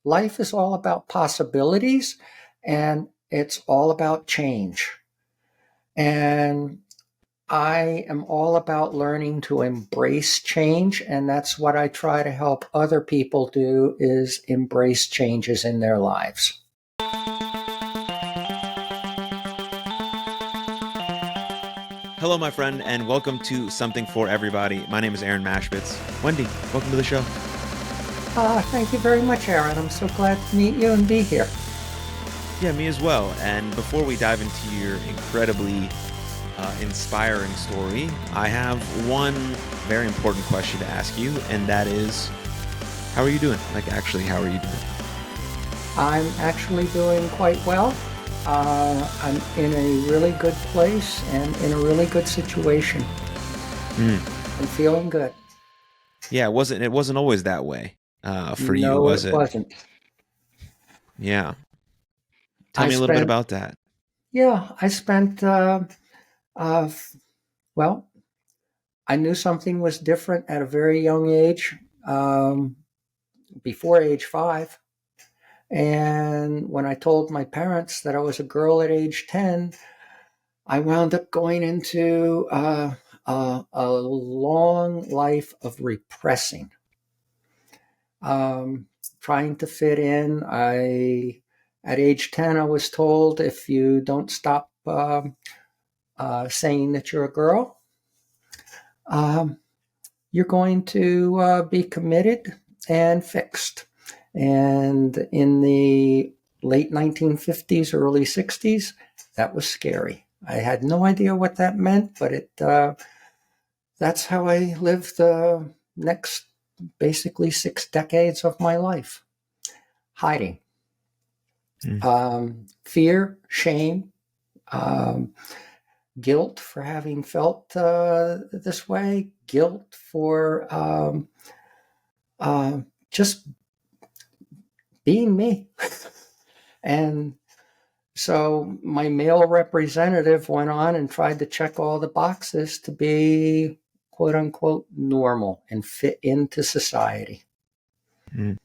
life is all about possibilities, and it's all about change. And I am all about learning to embrace change, and that's what I try to help other people do, is embrace changes in their lives. Hello, my friend, and welcome to Something for Everybody. My name is Aaron Mashbitz. Wendy, welcome to the show. Thank you very much, Aaron. I'm so glad to meet you and be here. Yeah, me as well. And before we dive into your incredibly inspiring story, I have one very important question to ask you, and that is, how are you doing? Actually, how are you doing? I'm actually doing quite well. I'm in a really good place and in a really good situation. I'm feeling good. Yeah, it wasn't always that way for you, No, was it it? wasn't. Yeah. Tell I me a little bit spent, about that. yeah, I spent, uh, well, I knew something was different at a very young age, before age 5. And when I told my parents that I was a girl at age 10, I wound up going into a long life of repressing, um, trying to fit in. At age 10, I was told, if you don't stop saying that you're a girl, um, you're going to be committed and fixed. And in the late 1950s, early 60s, that was scary. I had no idea what that meant, but that's how I lived the next basically 6 decades of my life. Hiding. Fear, shame, um, guilt for having felt this way, guilt for just being me. And so my male representative went on and tried to check all the boxes to be quote unquote normal and fit into society. Mm.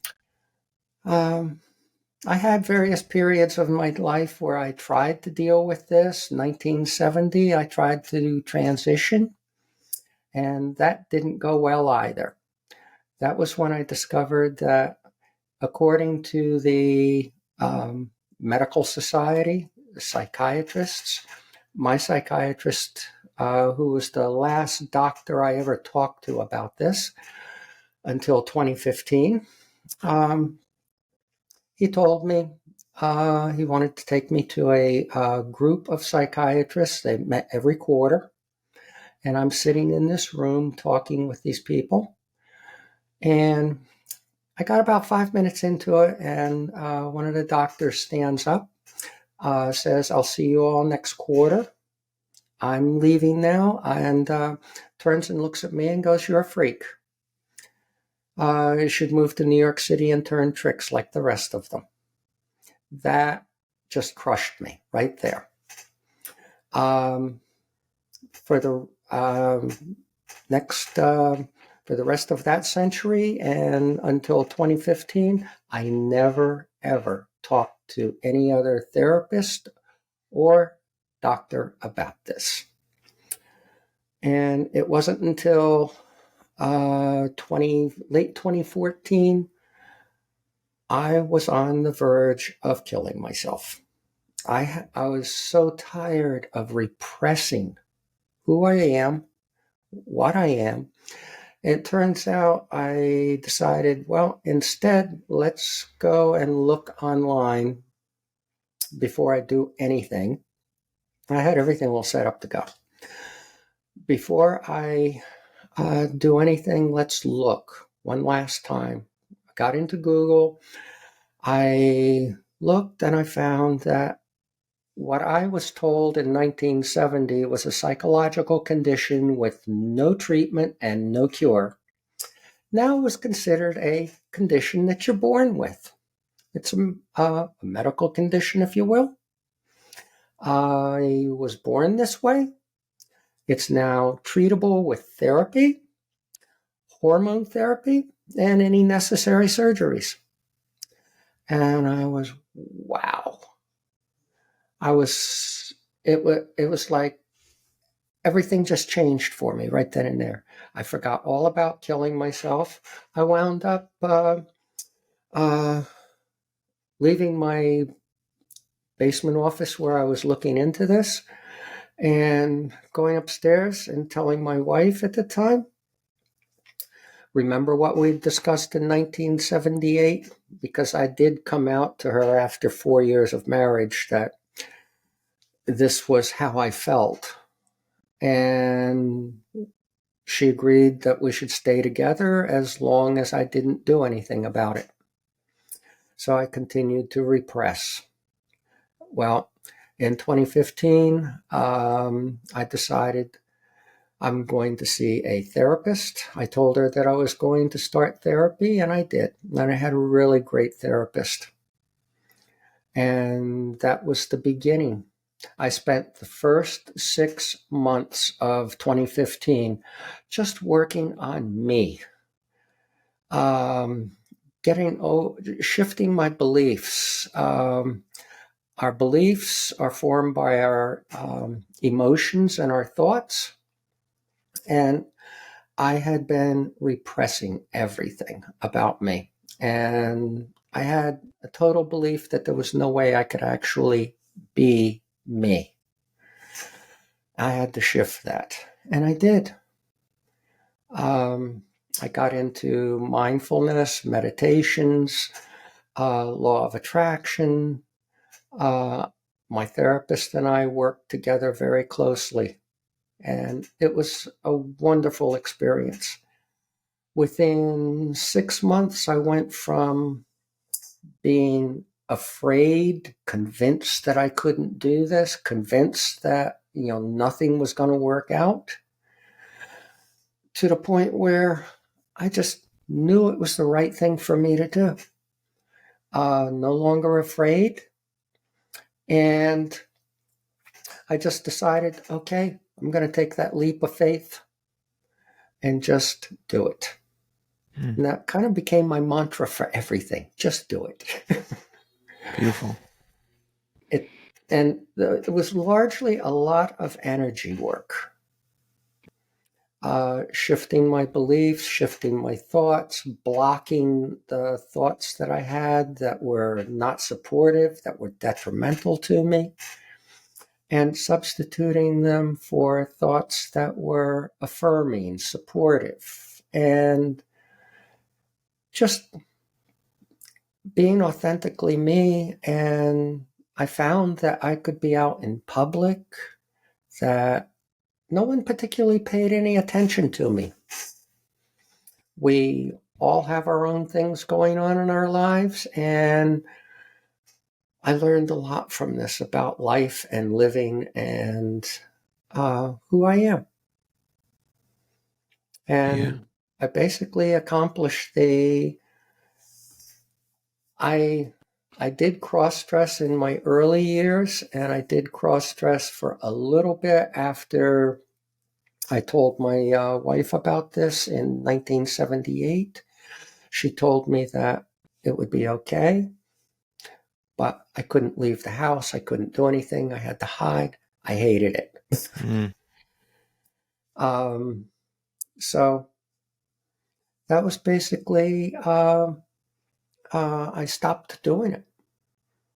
I had various periods of my life where I tried to deal with this. 1970, I tried to transition, and that didn't go well either. That was when I discovered that, according to the medical society, the psychiatrists, my psychiatrist, who was the last doctor I ever talked to about this until 2015, he told me he wanted to take me to a group of psychiatrists. They met every quarter, and I'm sitting in this room talking with these people. And I got about 5 minutes into it, and one of the doctors stands up, says, "I'll see you all next quarter. I'm leaving now," and turns and looks at me and goes, "You're a freak. You should move to New York City and turn tricks like the rest of them." That just crushed me right there. For the next, for the rest of that century and until 2015, I never, ever talked to any other therapist or doctor about this. And it wasn't until late 2014, I was on the verge of killing myself. I was so tired of repressing who I am, what I am. It turns out I decided, well, instead, let's go and look online before I do anything. I had everything all set up to go. Before I do anything, let's look one last time. I got into Google. I looked and I found that what I was told in 1970 was a psychological condition with no treatment and no cure now was considered a condition that you're born with. It's a medical condition, if you will. I was born this way. It's now treatable with therapy, hormone therapy, and any necessary surgeries. And I was, wow. I was, it was like everything just changed for me right then and there. I forgot all about killing myself. I wound up uh, leaving my basement office where I was looking into this and going upstairs and telling my wife at the time, remember what we discussed in 1978? Because I did come out to her after 4 years of marriage that this was how I felt. And she agreed that we should stay together as long as I didn't do anything about it. So I continued to repress. Well, in 2015, I decided I'm going to see a therapist. I told her that I was going to start therapy, and I did. And I had a really great therapist. And that was the beginning. I spent the first 6 months of 2015 just working on me, um, shifting my beliefs. Our beliefs are formed by our emotions and our thoughts. And I had been repressing everything about me. And I had a total belief that there was no way I could actually be me. I had to shift that. And I did. Um, I got into mindfulness, meditations, law of attraction. Uh, my therapist and I worked together very closely. And it was a wonderful experience. Within 6 months, I went from being afraid, convinced that I couldn't do this, convinced that, nothing was going to work out, to the point where I just knew it was the right thing for me to do. No longer afraid. And I just decided, okay, I'm going to take that leap of faith and just do it. Hmm. And that kind of became my mantra for everything. Just do it. Beautiful. It was largely a lot of energy work. Shifting my beliefs, shifting my thoughts, blocking the thoughts that I had that were not supportive, that were detrimental to me, and substituting them for thoughts that were affirming, supportive, and just being authentically me. And I found that I could be out in public, that no one particularly paid any attention to me. We all have our own things going on in our lives, and I learned a lot from this about life and living and who I am. Yeah. And I basically accomplished I I did cross dress in my early years, and I did cross dress for a little bit after I told my wife about this in 1978. She told me that it would be okay, but I couldn't leave the house. I couldn't do anything. I had to hide. I hated it. Mm. um, so that was basically, I stopped doing it.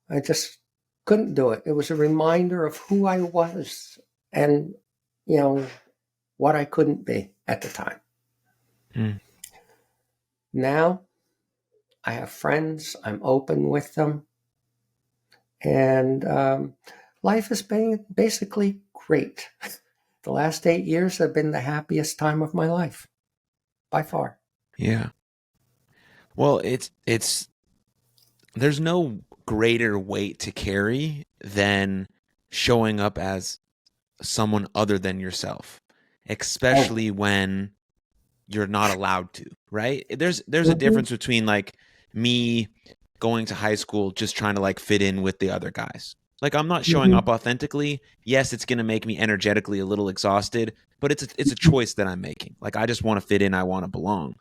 I just couldn't do it. It was a reminder of who I was and, you know, what I couldn't be at the time. Mm. Now I have friends, I'm open with them, and life has been basically great. The last 8 years have been the happiest time of my life, by far. Yeah. Well, it's there's no greater weight to carry than showing up as someone other than yourself, Oh, especially when you're not allowed to, right? There's a mhm, difference between like me going to high school just trying to like fit in with the other guys. Like I'm not showing up mhm, authentically. Yes, it's going to make me energetically a little exhausted, but it's a choice that I'm making. Like I just want to fit in, I want to belong.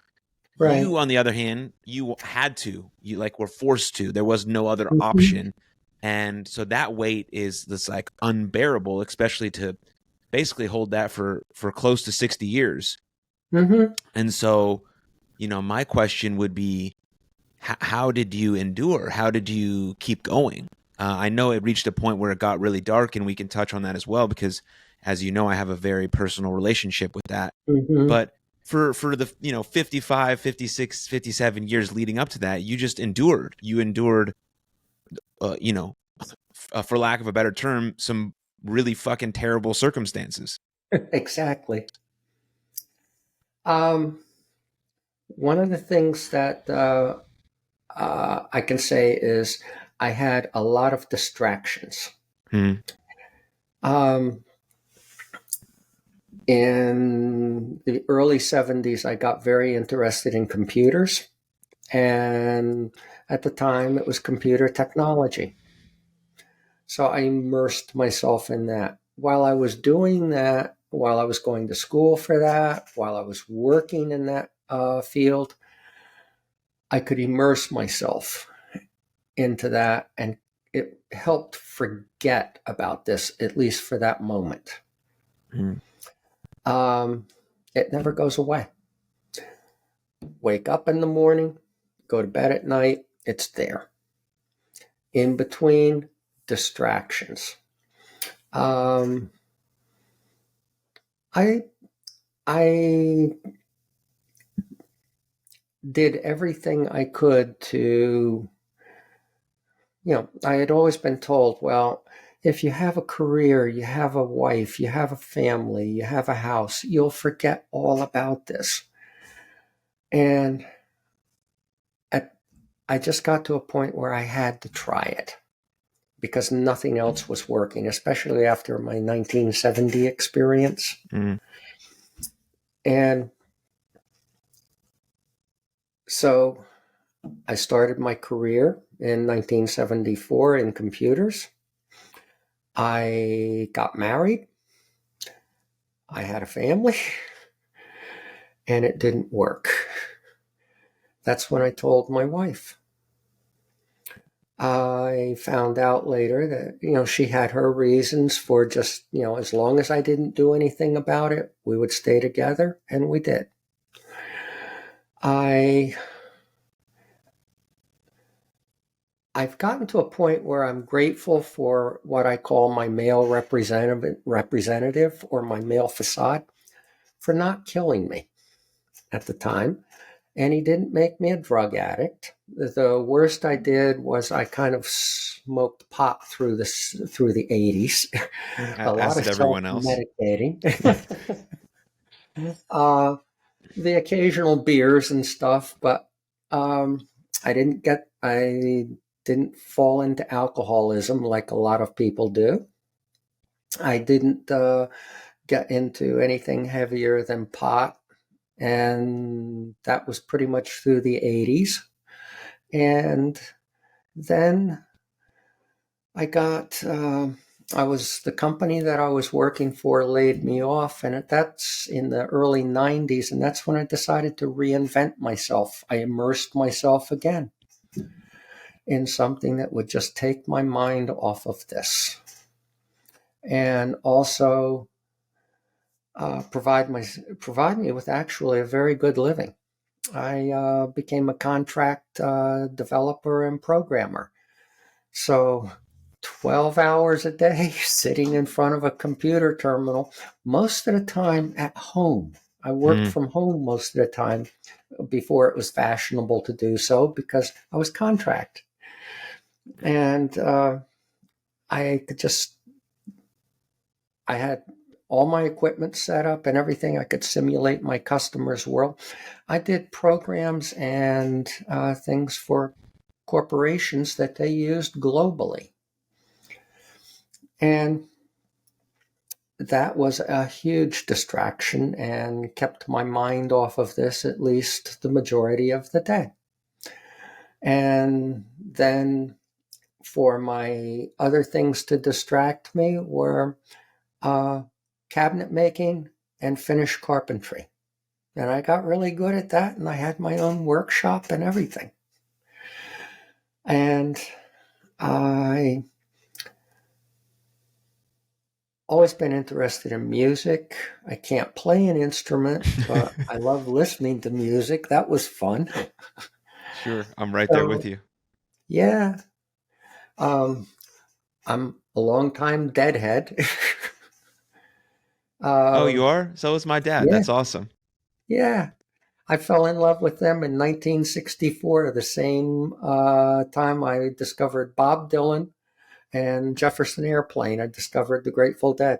Right. You, on the other hand, you had to, you like were forced to. There was no other Mm-hmm. option. And so that weight is this like unbearable, especially to basically hold that for close to 60 years. Mm-hmm. And so, my question would be, how did you endure? How did you keep going? I know it reached a point where it got really dark, and we can touch on that as well, because as you know, I have a very personal relationship with that. Mm-hmm. But for the 55, 56, 57 years leading up to that, you just endured. You endured, uh, you know, for lack of a better term, some really fucking terrible circumstances. Exactly. Um, One of the things that I can say is I had a lot of distractions. Hmm. Um, in the early 70s, I got very interested in computers. And at the time, it was computer technology. So I immersed myself in that. While I was doing that, while I was going to school for that, while I was working in that field, I could immerse myself into that, and it helped forget about this, at least for that moment. Hmm. Um, it never goes away. Wake up in the morning, go to bed at night, it's there. In between, distractions. Um, I I did everything I could to, I had always been told, well, if you have a career, you have a wife, you have a family, you have a house, you'll forget all about this. And at, I just got to a point where I had to try it because nothing else was working, especially after my 1970 experience. Hmm. And so I started my career in 1974 in computers. I got married. I had a family, and it didn't work. That's when I told my wife. I found out later that, she had her reasons for just, as long as I didn't do anything about it, we would stay together, and we did. I I've gotten to a point where I'm grateful for what I call my male representative or my male facade for not killing me at the time. And he didn't make me a drug addict. The worst I did was I kind of smoked pot through the 80s. A lot As of did everyone else. self-medicating. uh, the occasional beers and stuff, but um, I didn't fall into alcoholism like a lot of people do. I didn't get into anything heavier than pot, and that was pretty much through the 80s. And then I got, I was, the company that I was working for laid me off, and that's in the early 90s. And that's when I decided to reinvent myself. I immersed myself again in something that would just take my mind off of this and also provide me with actually a very good living. I became a contract developer and programmer. So 12 hours a day sitting in front of a computer terminal, most of the time at home. I worked Hmm. from home most of the time before it was fashionable to do so because I was contract. And I could just, I had all my equipment set up and everything. I could simulate my customer's world. I did programs and things for corporations that they used globally. And that was a huge distraction and kept my mind off of this at least the majority of the day. And then for my other things to distract me were uh, cabinet making and finish carpentry. And I got really good at that, and I had my own workshop and everything. And I always been interested in music. I can't play an instrument, but I love listening to music. That was fun. Sure, I'm right there with So you. yeah, um, I'm a longtime deadhead. Oh, uh, you are? So is my dad. yeah, That's awesome. yeah. I fell in love with them in 1964, the same time I discovered Bob Dylan and Jefferson Airplane. I discovered the Grateful Dead.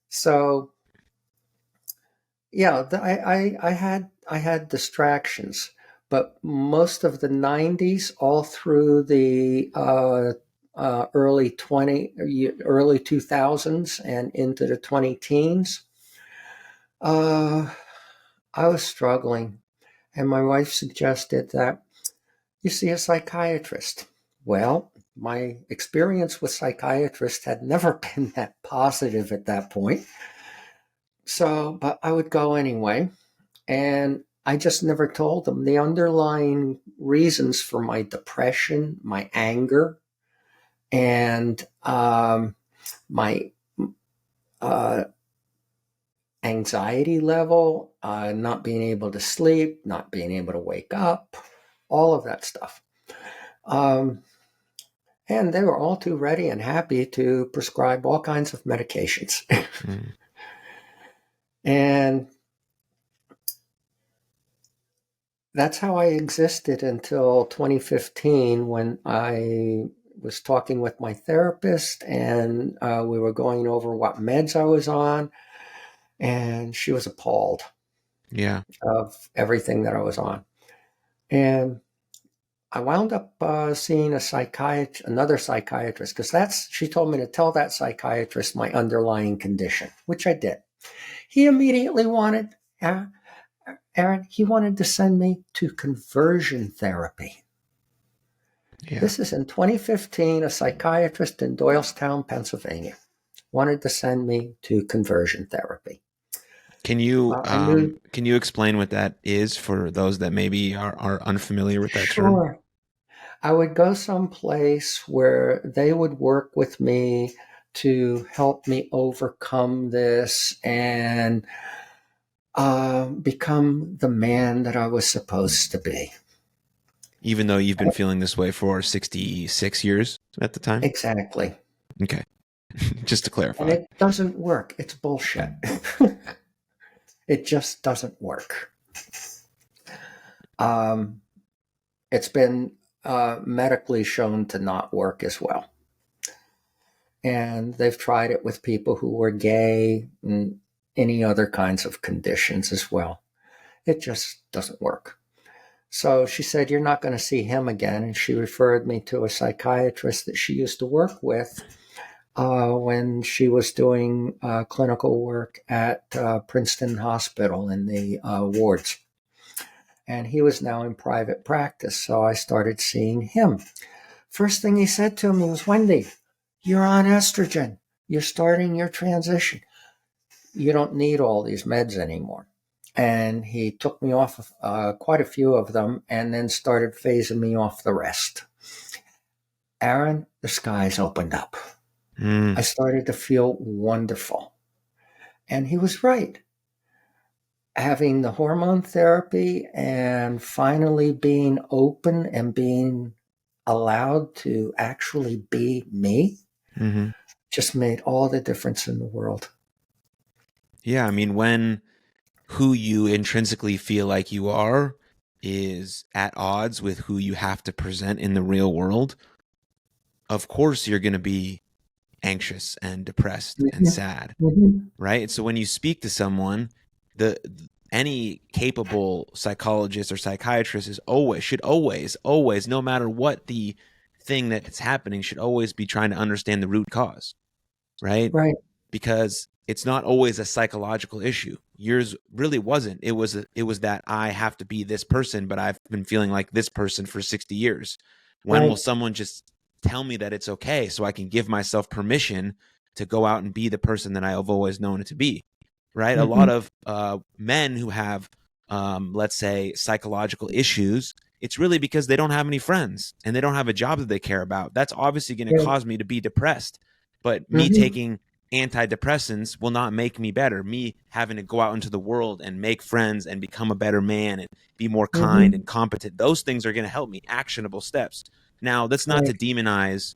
So yeah, I had distractions, but most of the '90s, all through the early 2000s and into the 20 teens, uh, I was struggling, and my wife suggested that you see a psychiatrist. Well, my experience with psychiatrists had never been that positive at that point. So, but I would go anyway. And I just never told them the underlying reasons for my depression, my anger, and my uh, anxiety level, not being able to sleep, not being able to wake up, all of that stuff. Um, and they were all too ready and happy to prescribe all kinds of medications. Mm. And that's how I existed until 2015 when I was talking with my therapist and we were going over what meds I was on. And she was appalled Yeah. of everything that I was on. And I wound up seeing another psychiatrist, because she told me to tell that psychiatrist my underlying condition, which I did. He immediately wanted, uh, Aaron, he wanted to send me to conversion therapy. Yeah. This is in 2015. A psychiatrist in Doylestown, Pennsylvania, wanted to send me to conversion therapy. I knew, Can you explain what that is for those that maybe are unfamiliar with that term? sure, I would go someplace where they would work with me to help me overcome this and become the man that I was supposed to be. Even though you've been feeling this way for 66 years at the time? Exactly. Okay. Just to And clarify. it doesn't work. It's bullshit. It just doesn't work. Um, it's been medically shown to not work as well. And they've tried it with people who were gay and any other kinds of conditions as well. It just doesn't work. So she said, "You're not going to see him again." And she referred me to a psychiatrist that she used to work with when she was doing clinical work at Princeton Hospital in the wards. And he was now in private practice. So I started seeing him. First thing he said to me was, "Wendy, you're on estrogen. You're starting your transition. You don't need all these meds anymore." And he took me off of quite a few of them and then started phasing me off the rest. Aaron, the skies opened up. I Mm. started to feel wonderful. And he was right. Having the hormone therapy and finally being open and being allowed to actually be me Hmm. just made all the difference in the world. Yeah. I mean, when who you intrinsically feel like you are is at odds with who you have to present in the real world, of course you're going to be anxious and depressed and Mhm. sad, Mhm. right? So when you speak to someone, the any capable psychologist or psychiatrist should always, no matter what the thing that's happening, should always be trying to understand the root cause, right? Right, Because it's not always a psychological issue. Yours really wasn't. It was that I have to be this person, but I've been feeling like this person for 60 years. When will right, someone just tell me that it's okay so I can give myself permission to go out and be the person that I have always known it to be? right? A lot Mm-hmm. of men who have, let's say, psychological issues, it's really because they don't have any friends and they don't have a job that they care about. That's obviously going to Yeah. cause me to be depressed. But me Mm-hmm. taking antidepressants will not make me better. Me having to go out into the world and make friends and become a better man and be more kind Mm-hmm. and competent, those things are going to help me. Actionable steps. Now, that's not to Right. demonize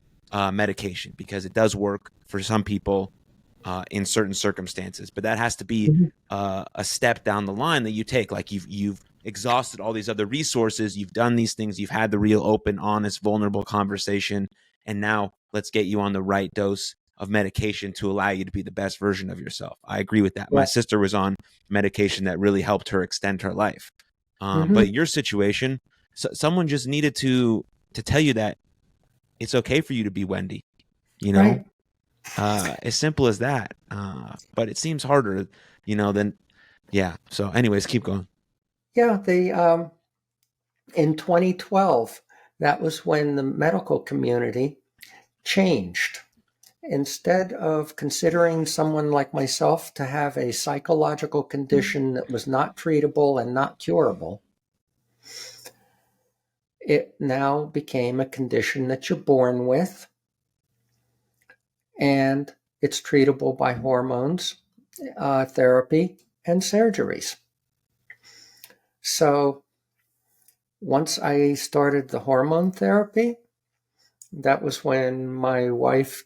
medication, because it does work for some people in certain circumstances, but that has to be Mm-hmm. a step down the line that you take. Like you've exhausted all these other resources, you've done these things, you've had the real, open, honest, vulnerable conversation, and now let's get you on the right dose of medication to allow you to be the best version of yourself. I agree with that. My Yeah. sister was on medication that really helped her extend her life. But Mm-hmm. your situation, someone just needed to tell you that it's okay for you to be Wendy. You know, Right. as simple as that. But it seems harder, than yeah. So, anyways, keep going. Yeah. In 2012, that was when the medical community changed. Instead of considering someone like myself to have a psychological condition that was not treatable and not curable, it now became a condition that you're born with, and it's treatable by hormones, therapy, and surgeries. So once I started the hormone therapy, that was when my wife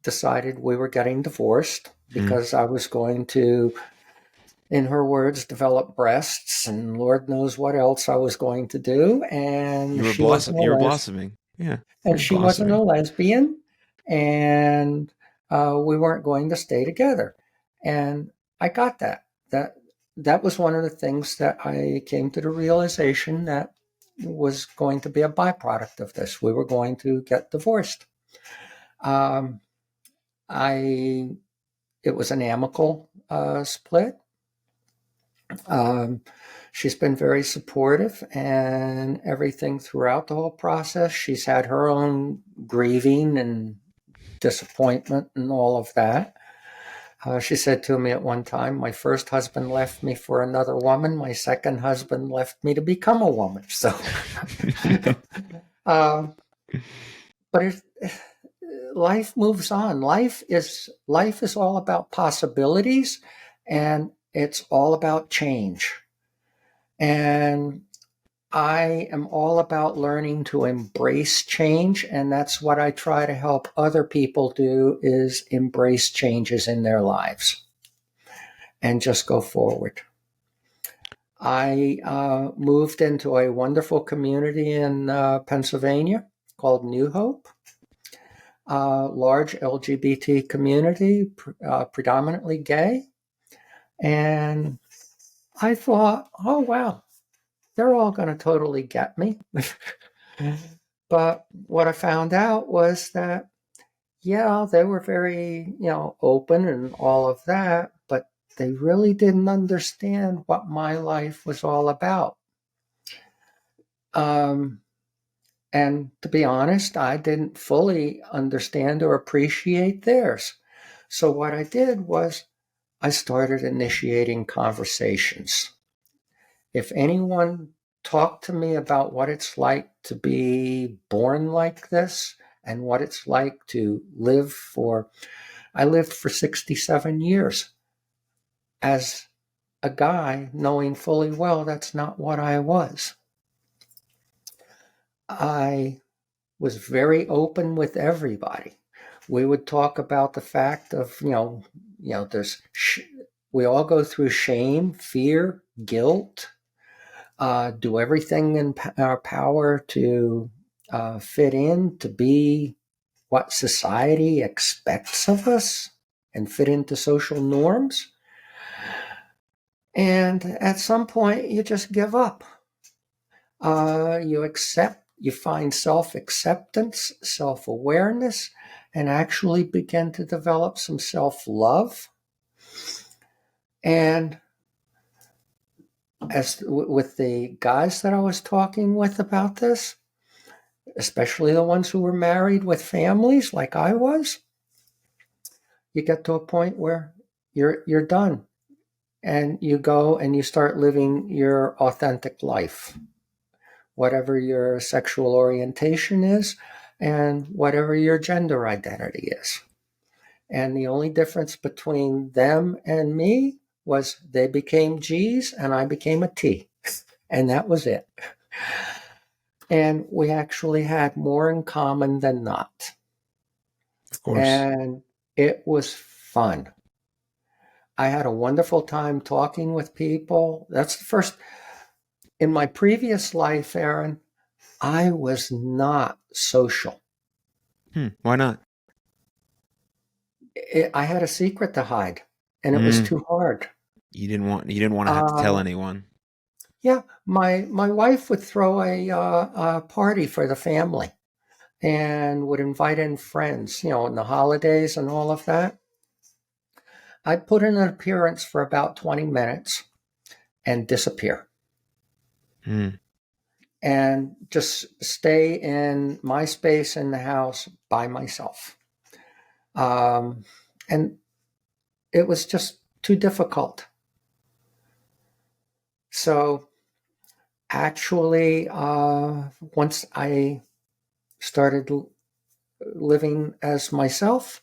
decided we were getting divorced Mm. because I was going to, in her words, develop breasts and Lord knows what else I was going to do. You were blossom. You were blossoming. Yeah, And you're she wasn't a blossoming. lesbian, and we weren't going to stay together. And I got that. That was one of the things that I came to the realization that was going to be a byproduct of this. We were going to get divorced. Um, I It was an amicable split. Um, she's been very supportive and everything throughout the whole process. She's had her own grieving and disappointment and all of that. She said to me at one time, my first husband left me for another woman. My second husband left me to become a woman. So, uh, but life moves on. Life is all about possibilities, and it's all about change. And I am all about learning to embrace change, and that's what I try to help other people do, is embrace changes in their lives and just go forward. I moved into a wonderful community in Pennsylvania called New Hope, large LGBT community, predominantly gay. And I thought, oh, wow, they're all going to totally get me. But what I found out was that, yeah, they were very, open and all of that, but they really didn't understand what my life was all about. Um, and to be honest, I didn't fully understand or appreciate theirs. So what I did was I started initiating conversations. If anyone talked to me about what it's like to be born like this and what it's like to I lived for 67 years as a guy, knowing fully well that's not what I was. I was very open with everybody. We would talk about the fact of, there's, we all go through shame, fear, guilt, do everything in our power to fit in, to be what society expects of us and fit into social norms. And at some point, you just give up. You find self acceptance, self awareness, and actually begin to develop some self love. And with the guys that I was talking with about this, especially the ones who were married with families like I was, you get to a point where you're done. And you go and you start living your authentic life, whatever your sexual orientation is and whatever your gender identity is. And the only difference between them and me was they became G's and I became a T. And that was it. And we actually had more in common than not. Of course. And it was fun. I had a wonderful time talking with people. That's the first. In my previous life, Aaron, I was not social. Why not? I had a secret to hide, and it was Mm, too hard. you didn't want to have to tell Uh, anyone. yeah, my wife would throw a party for the family and would invite in friends, in the holidays and all of that. I'd put in an appearance for about 20 minutes and disappear Mm, and just stay in my space in the house by myself. Um, and it was just too difficult. So actually, once I started living as myself,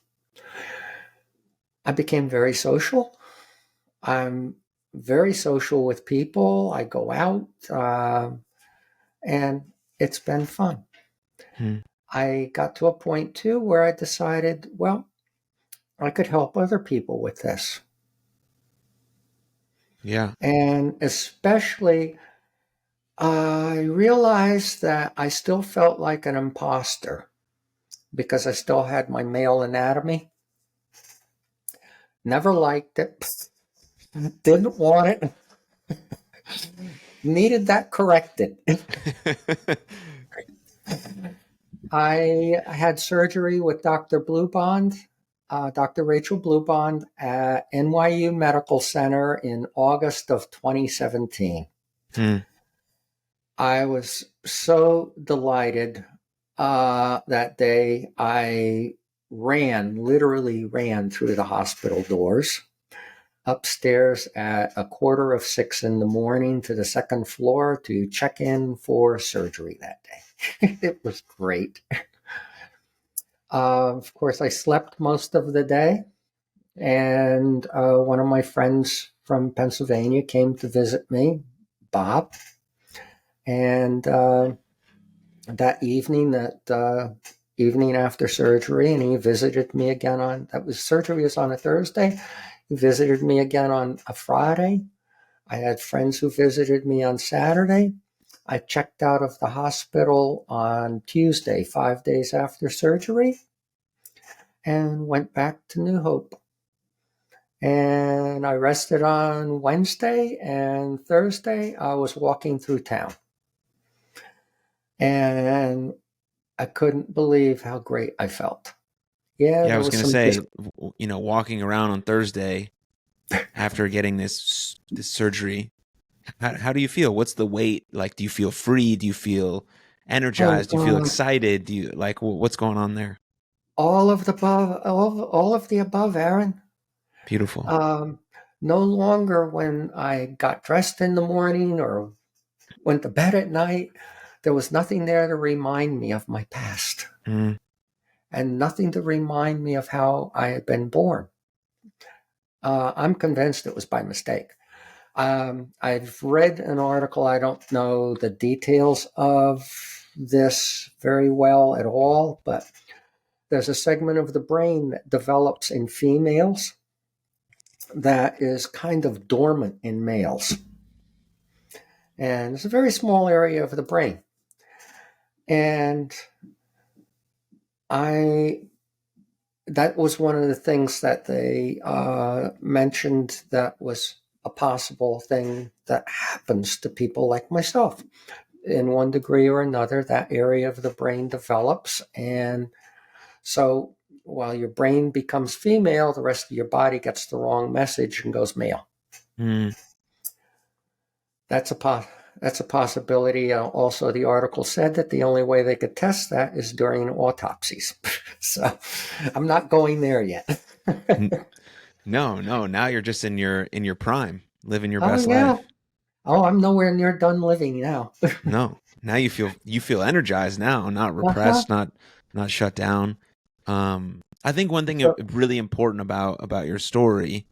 I became very social. I'm very social with people. I go out, and it's been fun. mm, I got to a point too where I decided, well, I could help other people with this. yeah. And especially, I realized that I still felt like an imposter because I still had my male anatomy. Never liked it, didn't want it, needed that corrected. I had surgery with Dr. Rachel Bluebond at NYU Medical Center in August of 2017. Mm, I was so delighted that day. I literally ran through the hospital doors upstairs at 5:45 in the morning to the second floor to check in for surgery that day. It was great. Of course, I slept most of the day, and one of my friends from Pennsylvania came to visit me, Bob, and that evening, evening after surgery, and he visited me again surgery was on a Thursday. He visited me again on a Friday. I had friends who visited me on Saturday. I checked out of the hospital on Tuesday, 5 days after surgery, and went back to New Hope. And I rested on Wednesday, and Thursday I was walking through town. And I couldn't believe how great I felt. Yeah, yeah, I there was was gonna some say, walking around on Thursday after getting this surgery, how do you feel? What's the weight like? Do you feel free? Do you feel oh energized? Do you feel God, excited? Do you like what's going on there? all of the above, Aaron. Beautiful. Um, no longer when I got dressed in the morning or went to bed at night, there was nothing there to remind me of my past Mm, and nothing to remind me of how I had been born. I'm convinced it was by mistake. I've read an article, I don't know the details of this very well at all, but there's a segment of the brain that develops in females that is kind of dormant in males. And it's a very small area of the brain. And I that was one of the things that they mentioned that was a possible thing that happens to people like myself. In one degree or another, that area of the brain develops. And so while your brain becomes female, the rest of your body gets the wrong message and goes male. mm. That's that's a possibility. Also, the article said that the only way they could test that is during autopsies. So I'm not going there yet. No, no. Now you're just in your prime, living your Oh, best yeah. life. Oh, I'm nowhere near done living now. No. Now you feel energized now, not Uh-huh. repressed, not shut down. I think one thing So, really important about your story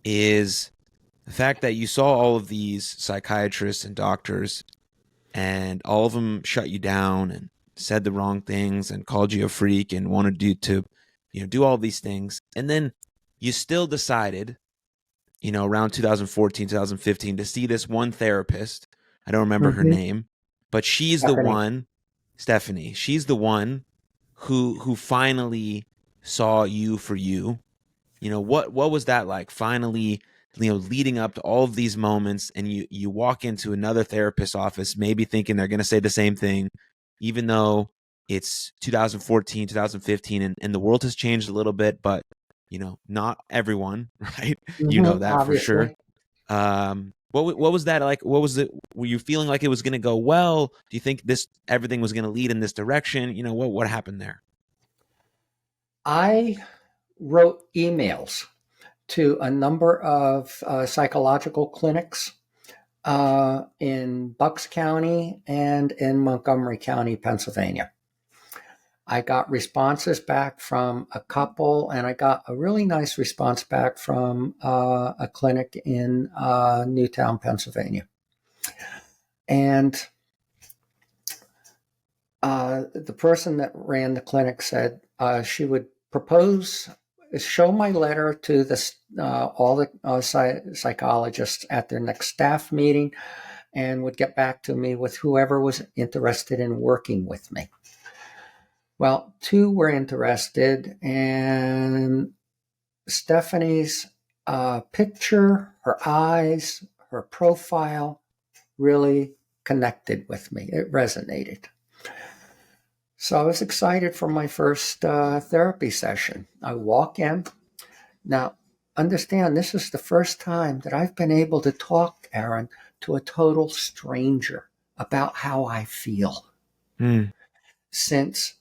is the fact that you saw all of these psychiatrists and doctors, and all of them shut you down and said the wrong things and called you a freak and wanted you to, do all these things. And then you still decided, around 2014, 2015 to see this one therapist. I don't remember her mhm, name, but she's the Stephanie. one, Stephanie. She's the one who finally saw you for you. What was that like? Finally, leading up to all of these moments, and you walk into another therapist's office, maybe thinking they're going to say the same thing, even though it's 2014, 2015, and the world has changed a little bit, but not everyone, right? You know that for sure. Obviously. What was that like? What was it? Were you feeling like it was going to go well? Do you think this everything was going to lead in this direction? What happened there? I wrote emails to a number of psychological clinics in Bucks County and in Montgomery County, Pennsylvania. I got responses back from a couple, and I got a really nice response back from a clinic in Newtown, Pennsylvania. And the person that ran the clinic said she would show my letter to all the psychologists at their next staff meeting, and would get back to me with whoever was interested in working with me. Well, two were interested, and Stephanie's picture, her eyes, her profile really connected with me. It resonated. So I was excited for my first therapy session. I walk in. Now, understand, this is the first time that I've been able to talk, Aaron, to a total stranger about how I feel Hmm. since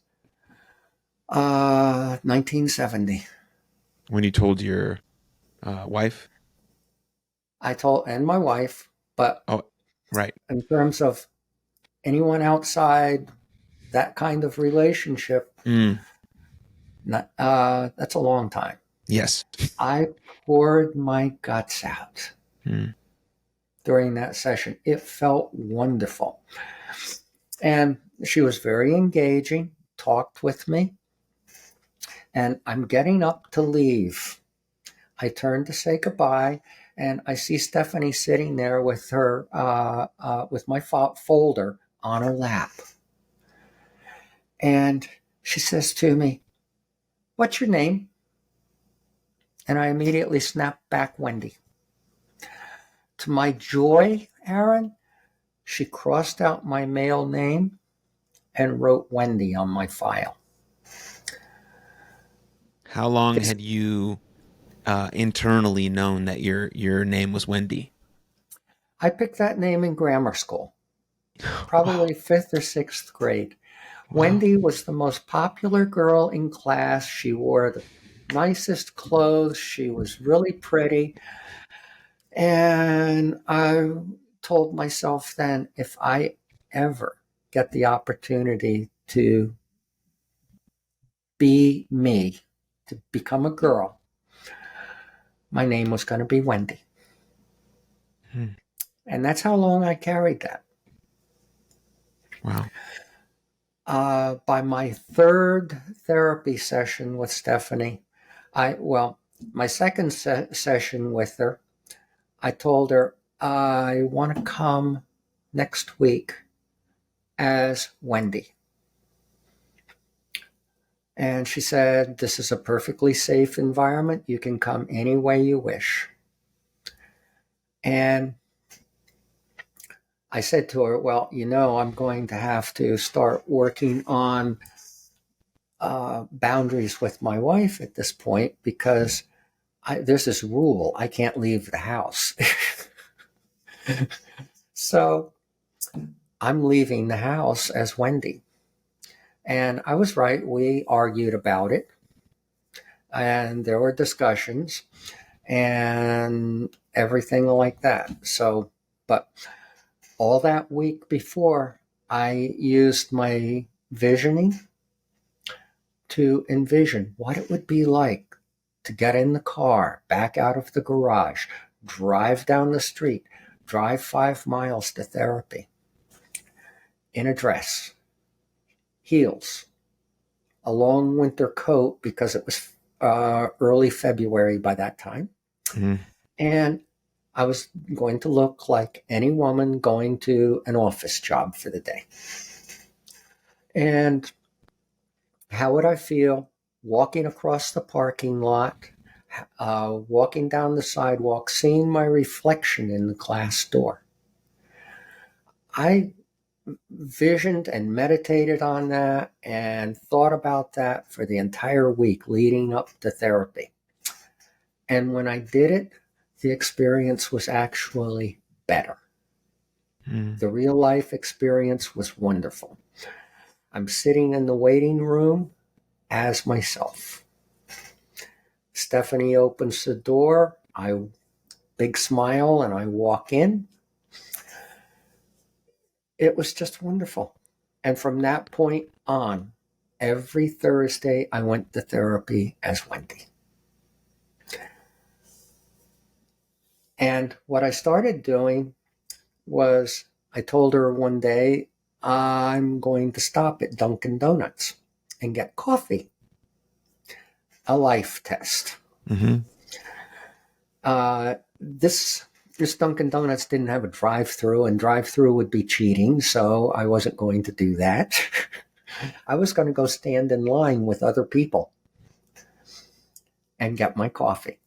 1970. When you told your wife? I told, and my wife, but Oh, right. in terms of anyone outside that kind of relationship, Mm. that's a long time. Yes. I poured my guts out Mm. during that session. It felt wonderful. And she was very engaging, talked with me, and I'm getting up to leave. I turn to say goodbye, and I see Stephanie sitting there with her, with my folder on her lap. And she says to me, "What's your name?" And I immediately snap back, "Wendy." To my joy, Aaron, she crossed out my male name and wrote Wendy on my file. How long This had you internally known that your name was Wendy? I picked that name in grammar school, Wow. probably fifth or sixth grade. Wow. Wendy was the most popular girl in class. She wore the nicest clothes. She was really pretty. And I told myself then, if I ever get the opportunity to be me, to become a girl, my name was going to be Wendy. Hmm. And that's how long I carried that. Wow. By my third therapy session with Stephanie, my second session with her, I told her I want to come next week as Wendy. And she said, "This is a perfectly safe environment. You can come any way you wish." And I said to her, "Well, I'm going to have to start working on boundaries with my wife at this point because there's this rule I can't leave the house." So I'm leaving the house as Wendy. And I was right. We argued about it. and there were discussions and everything like that. So, but all that week before, I used my visioning to envision what it would be like to get in the car, back out of the garage, drive down the street, drive 5 miles to therapy in a dress, heels, a long winter coat because it was early February by that time. Mm-hmm. And I was going to look like any woman going to an office job for the day. And how would I feel walking across the parking lot, walking down the sidewalk, seeing my reflection in the glass door? I visioned and meditated on that and thought about that for the entire week leading up to therapy. And when I did it, the experience was actually better. The real life experience was wonderful. I'm sitting in the waiting room as myself. Stephanie opens the door. Big smile, and I walk in. It was just wonderful. And from that point on, every Thursday I went to therapy as Wendy. And what I started doing was I told her one day, I'm going to stop at Dunkin' Donuts and get coffee. A life test. Mm-hmm. This Dunkin' Donuts didn't have a drive-through, and drive-through would be cheating, so I wasn't going to do that. I was going to go stand in line with other people and get my coffee.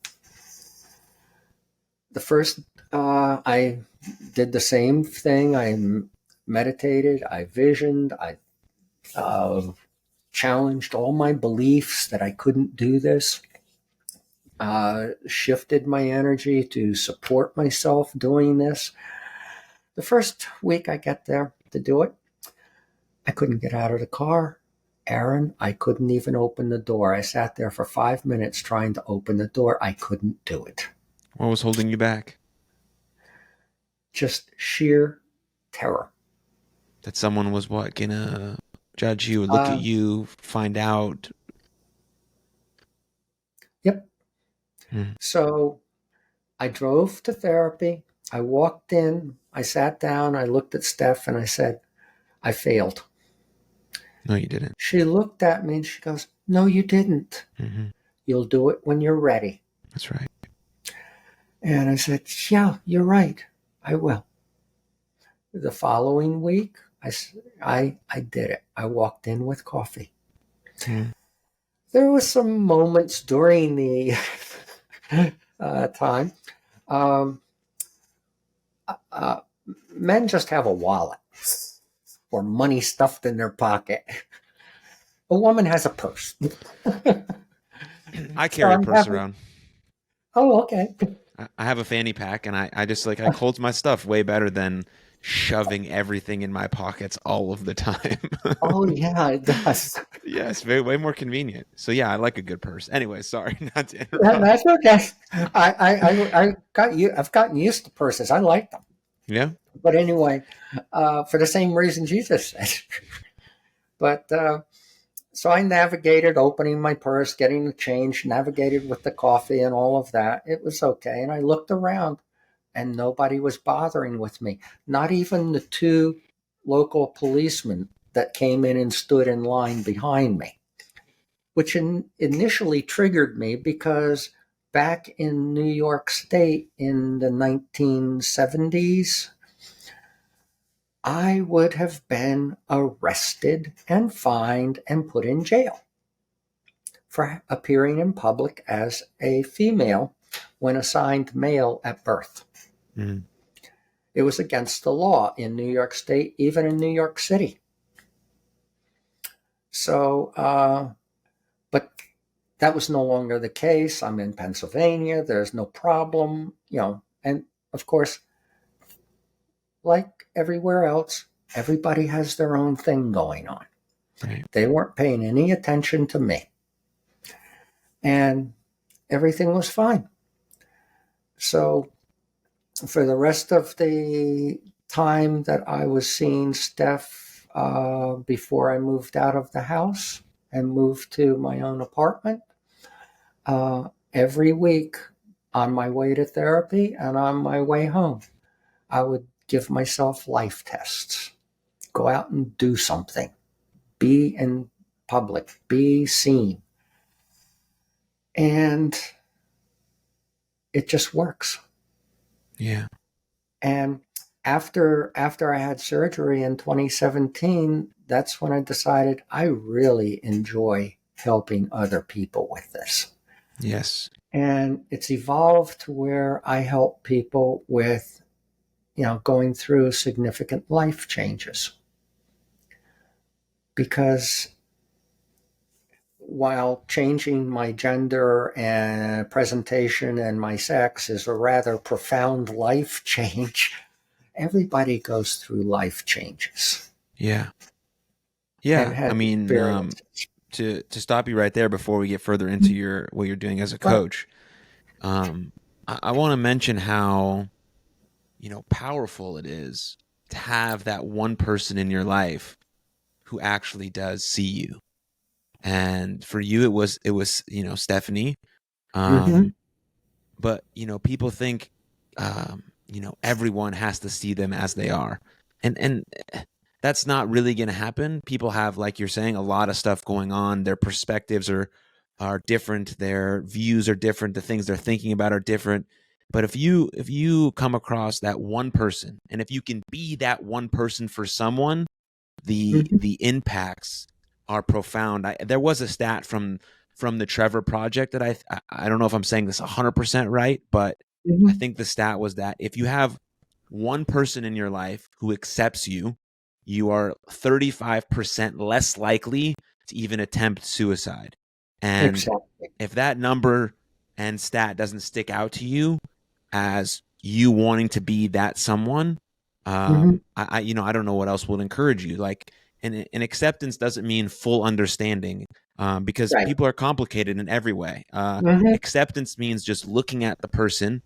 The first, I did the same thing. I meditated, I visioned, I challenged all my beliefs that I couldn't do this, shifted my energy to support myself doing this. The first week I get there to do it, I couldn't get out of the car. Aaron, I couldn't even open the door. I sat there for 5 minutes trying to open the door. I couldn't do it. What was holding you back? Just sheer terror. That someone was what, gonna judge you, look at you, find out? Yep. So I drove to therapy. I walked in. I sat down. I looked at Steph and I said, I failed. No, you didn't. She looked at me and she goes, no, you didn't. Mm-hmm. You'll do it when you're ready. That's right. And I said, yeah, you're right. I will. The following week, I did it. I walked in with coffee. Mm. There were some moments during the time. Men just have a wallet or money stuffed in their pocket. A woman has a purse. I carry a purse around. Oh, okay. I have a fanny pack, and I just like, I hold my stuff way better than shoving everything in my pockets all of the time. Oh, yeah, it does. Yes, way more convenient. So yeah, I like a good purse. Anyway, sorry not to interrupt. That's okay. I've gotten used to purses. I like them. Yeah. But anyway, for the same reasons you just said. But so I navigated opening my purse, getting the change, navigated with the coffee and all of that. It was okay. And I looked around and nobody was bothering with me. Not even the 2 local policemen that came in and stood in line behind me, which initially triggered me because back in New York State in the 1970s, I would have been arrested and fined and put in jail for appearing in public as a female when assigned male at birth. Mm. It was against the law in New York State, even in New York City. So, but that was no longer the case. I'm in Pennsylvania. There's no problem, and of course, like everywhere else, everybody has their own thing going on. Right. They weren't paying any attention to me. and everything was fine. So for the rest of the time that I was seeing Steph, before I moved out of the house and moved to my own apartment, every week on my way to therapy and on my way home, I would give myself life tests. Go out and do something. Be in public. Be seen. And it just works. Yeah. And after I had surgery in 2017, that's when I decided I really enjoy helping other people with this. Yes. And it's evolved to where I help people with, going through significant life changes. Because while changing my gender and presentation and my sex is a rather profound life change, everybody goes through life changes Yeah. and Yeah. I has mean, experiences. to stop you right there before we get further into your what you're doing as a Right. coach, I want to mention how powerful it is to have that one person in your life who actually does see you. And for you, it was Stephanie. Mm-hmm. Um, but people think everyone has to see them as they are, and that's not really going to happen. People have, like you're saying, a lot of stuff going on. Their perspectives are different, their views are different, the things they're thinking about are different. But if you come across that one person, and if you can be that one person for someone, the Mm-hmm. the impacts are profound. There was a stat from the Trevor Project that I don't know if I'm saying this 100% right, but I Mm-hmm. think the stat was that if you have one person in your life who accepts you, you are 35% less likely to even attempt suicide. And Exactly. if that number and stat doesn't stick out to you as you wanting to be that someone, Mm-hmm. I don't know what else will encourage you. Like, and acceptance doesn't mean full understanding, because Right. people are complicated in every way. Mm-hmm. Acceptance means just looking at the person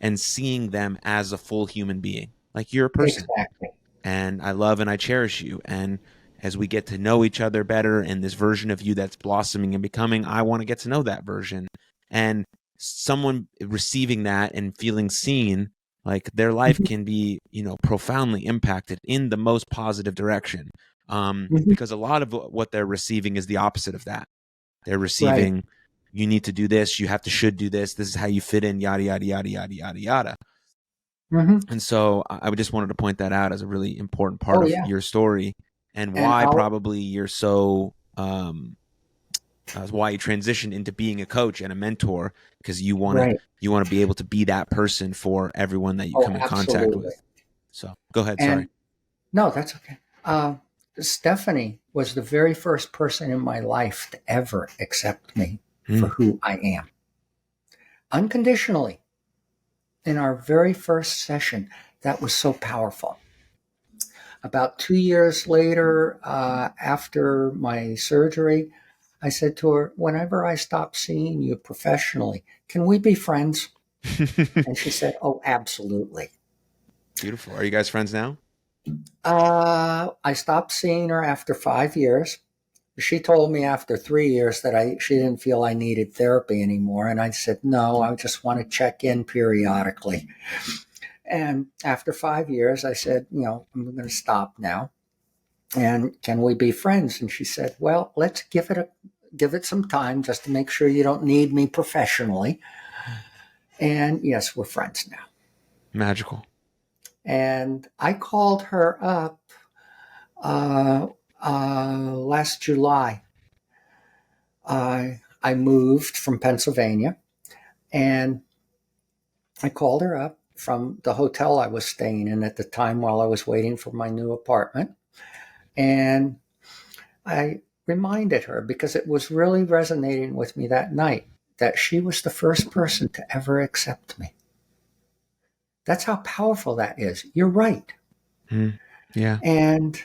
and seeing them as a full human being, like you're a person, Exactly. and I love and I cherish you. And as we get to know each other better, and this version of you that's blossoming and becoming, I want to get to know that version. And someone receiving that and feeling seen, like their life Mm-hmm. can be, profoundly impacted in the most positive direction. Mm-hmm. Because a lot of what they're receiving is the opposite of that. They're Right. receiving, you need to do this, you have to should do this, this is how you fit in, yada yada yada yada yada yada. Mm-hmm. And so I just wanted to point that out as a really important part Oh of yeah. your story, and And why I'll probably you're so why you transitioned into being a coach and a mentor, because right. you want to be able to be that person for everyone that you Oh, come in contact absolutely. with. So go ahead. Sorry. And no, that's okay. Stephanie was the very first person in my life to ever accept me for Mm, who I am, unconditionally. In our very first session, that was so powerful. About 2 years later, after my surgery, I said to her, "Whenever I stop seeing you professionally, can we be friends?" And she said, "Oh, absolutely." Beautiful. Are you guys friends now? I stopped seeing her after 5 years. She told me after 3 years that she didn't feel I needed therapy anymore. And I said, no, I just want to check in periodically. And after 5 years, I said, I'm going to stop now. And can we be friends? And she said, well, let's give it some time just to make sure you don't need me professionally. And yes, we're friends now. Magical. And I called her up uh, last July. I moved from Pennsylvania, and I called her up from the hotel I was staying in at the time while I was waiting for my new apartment. And I reminded her, because it was really resonating with me that night, that she was the first person to ever accept me. That's how powerful that is. You're right. Mm, yeah. And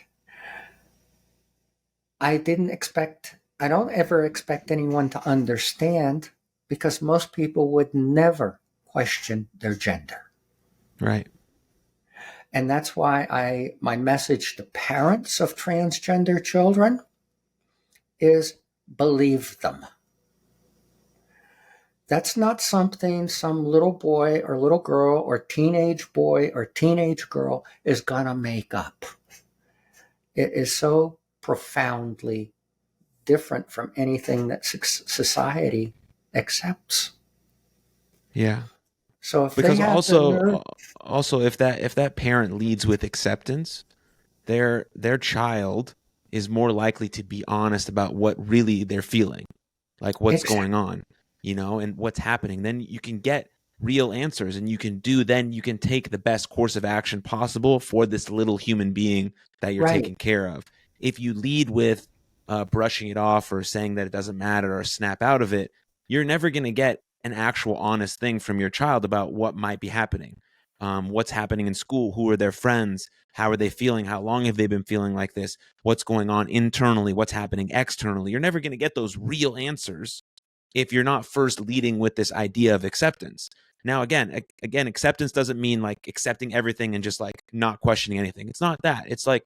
I didn't expect I don't ever expect anyone to understand because most people would never question their gender. Right. And that's why my message to parents of transgender children is believe them. That's not something some little boy or little girl or teenage boy or teenage girl is going to make up. It is so profoundly different from anything that society accepts. Yeah. So if they Because have the nerve, also if that parent leads with acceptance, their child is more likely to be honest about what really they're feeling, like what's going exactly, on, and what's happening. Then you can get real answers, and you can take the best course of action possible for this little human being that you're right, taking care of. If you lead with brushing it off or saying that it doesn't matter or snap out of it, you're never going to get an actual honest thing from your child about what might be happening. What's happening in school, who are their friends, how are they feeling, how long have they been feeling like this, what's going on internally, what's happening externally. You're never going to get those real answers if you're not first leading with this idea of acceptance. Now, again, acceptance doesn't mean like accepting everything and just like not questioning anything. It's not that. It's like,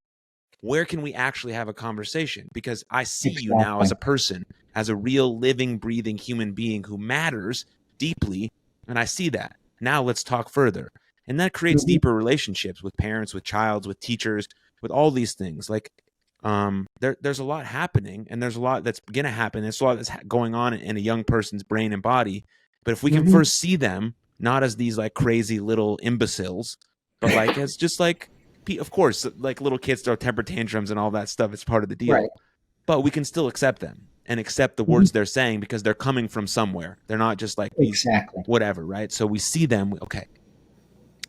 where can we actually have a conversation? Because I see you now as exactly. a person, as a real living, breathing human being who matters deeply. And I see that. Now let's talk further. And that creates Mm-hmm, deeper relationships with parents, with childs, with teachers, with all these things. Like, there's a lot happening, and there's a lot that's going to happen. There's a lot that's going on in a young person's brain and body. But if we can mm-hmm. first see them not as these like crazy little imbeciles, but like as just like, of course, like little kids throw temper tantrums and all that stuff. It's part of the Right, deal. But we can still accept them and accept the mm-hmm. words they're saying because they're coming from somewhere. They're not just like these Exactly. whatever, right? So we see them. Okay,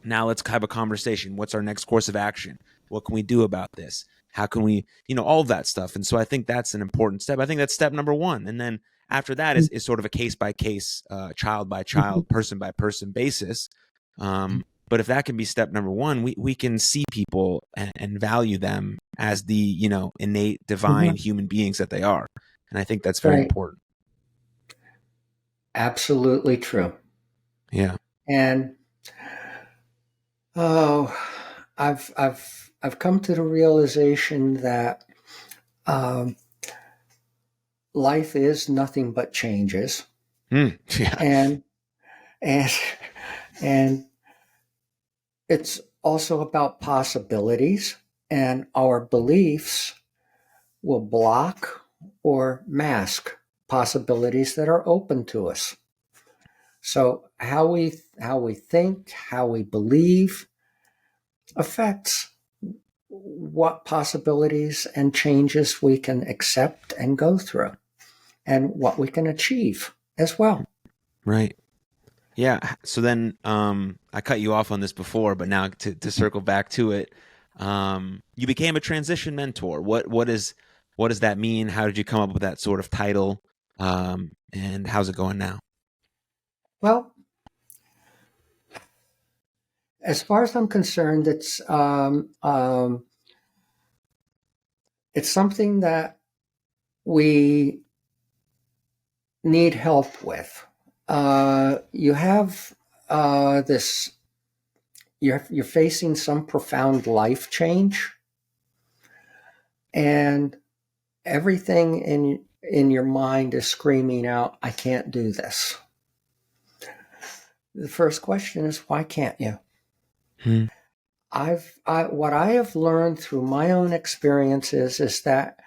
now let's have a conversation. What's our next course of action? What can we do about this? How can we, all of that stuff. And so I think that's an important step. I think that's step number one. And then after that is sort of a case by case, child by Mm-hmm. child, person by person basis. But if that can be step number one, we can see people and value them as the, innate divine Mm-hmm. human beings that they are. And I think that's very Right, important. absolutely true. Yeah. And oh, I've come to the realization that um, life is nothing but changes, Yeah. and and and it's also about possibilities, and our beliefs will block or mask possibilities that are open to us. So how we think, how we believe affects what possibilities and changes we can accept and go through and what we can achieve as well. Right. Yeah. So then I cut you off on this before, but now to circle back to it, you became a transition mentor. What does that mean? How did you come up with that sort of title? And how's it going now? Well, as far as I'm concerned, it's something that we need help with. You have this. You're facing some profound life change, and everything in your mind is screaming out, "I can't do this." The first question is, why can't you? Hmm. What I have learned through my own experiences is that,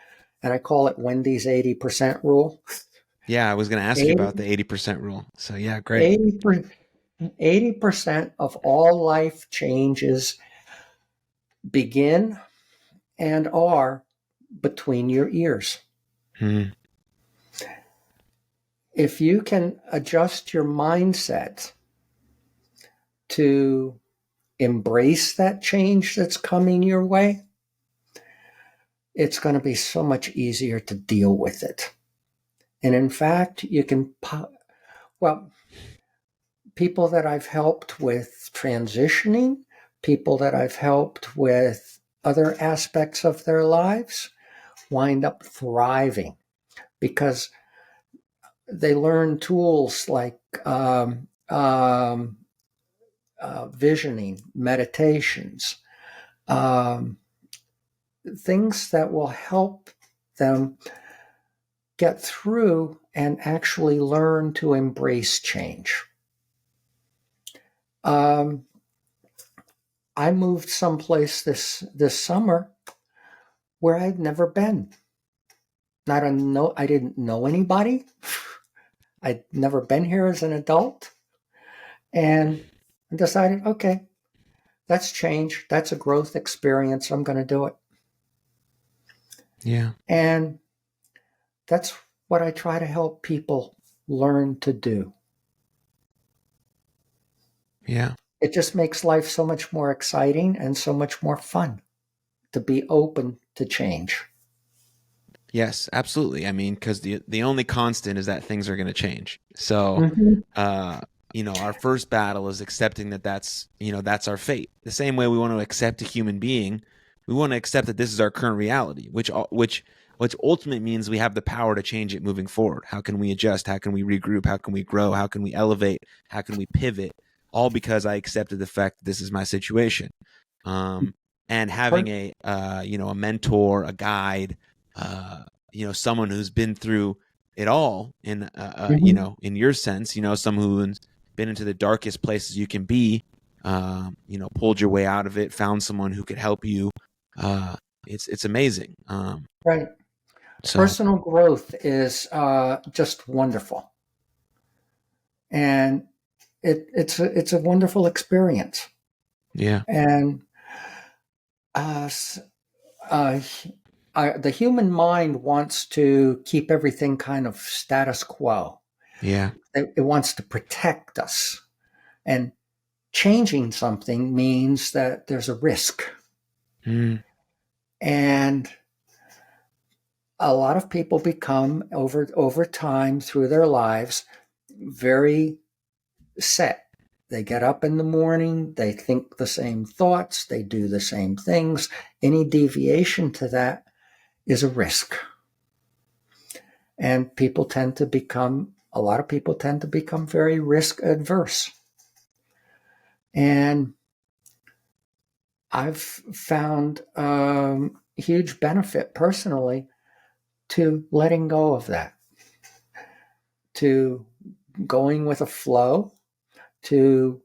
and I call it Wendy's 80% rule. Yeah, I was going to ask you about the 80, 80% rule. So yeah, great. 80% of all life changes begin and are between your ears. Hmm. If you can adjust your mindset to embrace that change that's coming your way, it's going to be so much easier to deal with it. And in fact, you can, well, people that I've helped with transitioning, people that I've helped with other aspects of their lives wind up thriving. because they learn tools like visioning, meditations, um, things that will help them get through and actually learn to embrace change. Um, I moved someplace this summer where I'd never been. I didn't know anybody. I'd never been here as an adult, and I decided, okay, that's change. That's a growth experience. I'm going to do it. Yeah. And that's what I try to help people learn to do. Yeah. It just makes life so much more exciting and so much more fun to be open to change. Yes, absolutely. I mean, because the only constant is that things are going to change. So, Mm-hmm. uh, our first battle is accepting that that's our fate. The same way we want to accept a human being, we want to accept that this is our current reality, which ultimately means we have the power to change it moving forward. How can we adjust? How can we regroup? How can we grow? How can we elevate? How can we pivot? All because I accepted the fact that this is my situation. Um, and having a mentor, a guide, someone who's been through it all Mm-hmm. in your sense, someone who's been into the darkest places you can be, pulled your way out of it, found someone who could help you. It's amazing. Right. So Personal growth is just wonderful, and it's a wonderful experience. yeah, And uh, uh, the human mind wants to keep everything kind of status quo. yeah, It wants to protect us, and changing something means that there's a risk. mm, And a lot of people become over time through their lives very set. They get up in the morning, they think the same thoughts, they do the same things. Any deviation to that is a risk. And a lot of people tend to become very risk adverse. And I've found huge benefit personally to letting go of that, to going with a flow, to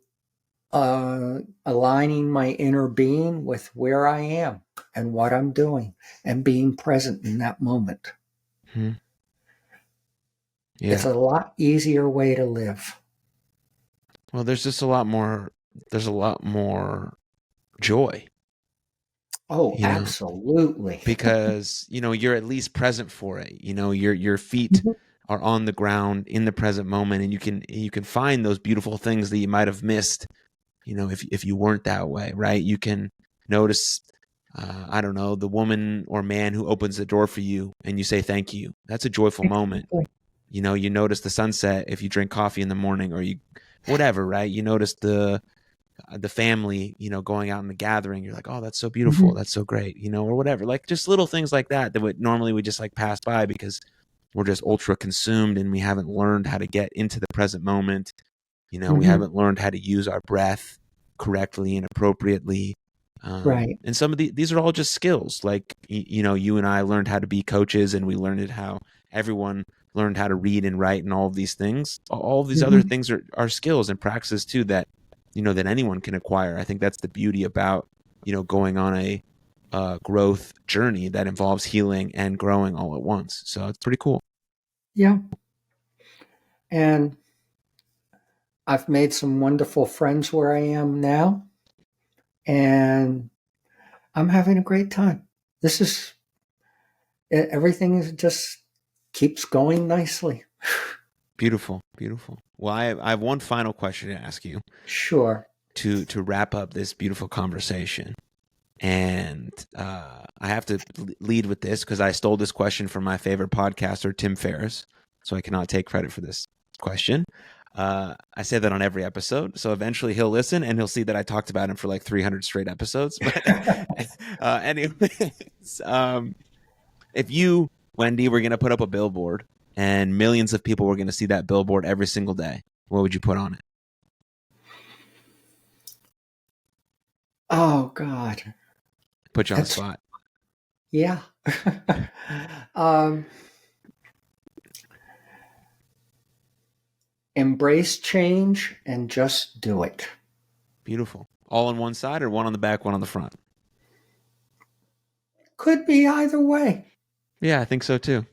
aligning my inner being with where I am and what I'm doing and being present in that moment. mm, It's yeah. a lot easier way to live. Well, there's just a lot more. There's a lot more joy, Oh, you know, absolutely. because you're at least present for it. Your feet Mhm. are on the ground in the present moment, and you can find those beautiful things that you might have missed, if you weren't that way, right? You can notice, I don't know, the woman or man who opens the door for you and you say thank you. That's a joyful moment. Exactly. You notice the sunset if you drink coffee in the morning, or you whatever, right? You notice the family, going out in the gathering. You're like, oh, that's so beautiful, Mhm. that's so great, or whatever. Like just little things like that would normally we just like pass by because we're just ultra consumed and we haven't learned how to get into the present moment. We Mhm. haven't learned how to use our breath correctly and appropriately. Right. And some of these are all just skills. Like, you and I learned how to be coaches, and we learned how everyone learned how to read and write and all of these things. All of these other Mhm. things are skills and practices too that, that anyone can acquire. I think that's the beauty about, going on a growth journey that involves healing and growing all at once. So it's pretty cool. Yeah. And I've made some wonderful friends where I am now, and I'm having a great time. This is everything is just keeps going nicely. Beautiful, beautiful. Well, I have one final question to ask you Sure. to wrap up this beautiful conversation. And I have to lead with this because I stole this question from my favorite podcaster, Tim Ferriss. So I cannot take credit for this question. I say that on every episode. So eventually he'll listen and he'll see that I talked about him for like 300 straight episodes. But anyways, if you Wendy, we're going to put up a billboard and millions of people were going to see that billboard every single day. What would you put on it? Oh, God. Put you on the That's, spot. yeah. um, embrace change and just do it. Beautiful. All on one side or one on the back, one on the front? Could be either way. Yeah, I think so too.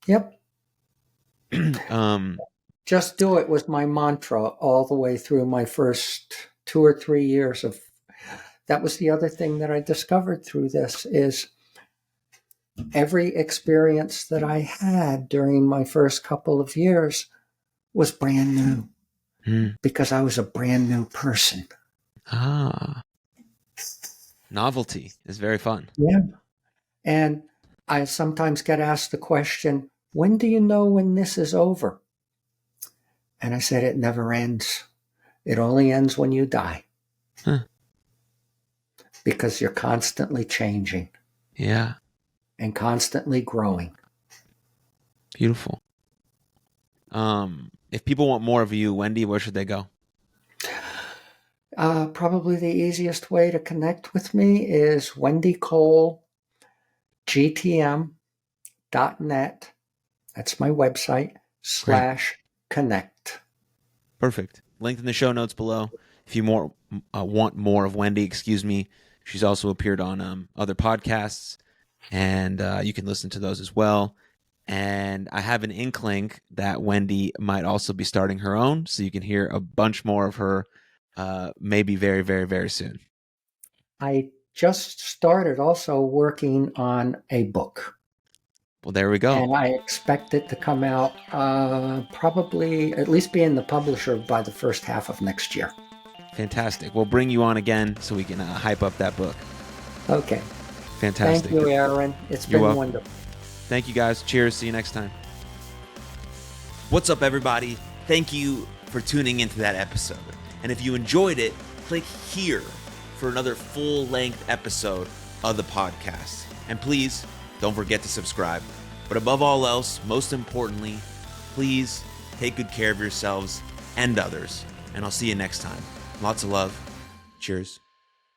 Yep. um, Just do it was my mantra all the way through my first 2 or 3 years of. That was the other thing that I discovered through this is every experience that I had during my first couple of years was brand new because I was a brand new person. Novelty is very fun. Yeah. And I sometimes get asked the question, when do you know when this is over? And I said, it never ends. It only ends when you die. Huh. Because you're constantly changing. Yeah. And constantly growing. Beautiful. If people want more of you, Wendy, where should they go? Probably the easiest way to connect with me is Wendy Cole, GTM.net. That's my website, /connect. Perfect. Linked in the show notes below. If you want more of Wendy, excuse me, she's also appeared on other podcasts, and you can listen to those as well. And I have an inkling that Wendy might also be starting her own, so you can hear a bunch more of her maybe very, very, very soon. I just started also working on a book. Well, there we go. And I expect it to come out probably at least be in the publisher by the first half of next year. Fantastic. We'll bring you on again so we can hype up that book. Okay. Fantastic. Thank you, Aaron. It's been wonderful. Thank you, guys. Cheers. See you next time. What's up, everybody? Thank you for tuning into that episode. And if you enjoyed it, click here for another full-length episode of the podcast. And please don't forget to subscribe. But above all else, most importantly, please take good care of yourselves and others. And I'll see you next time. Lots of love. Cheers.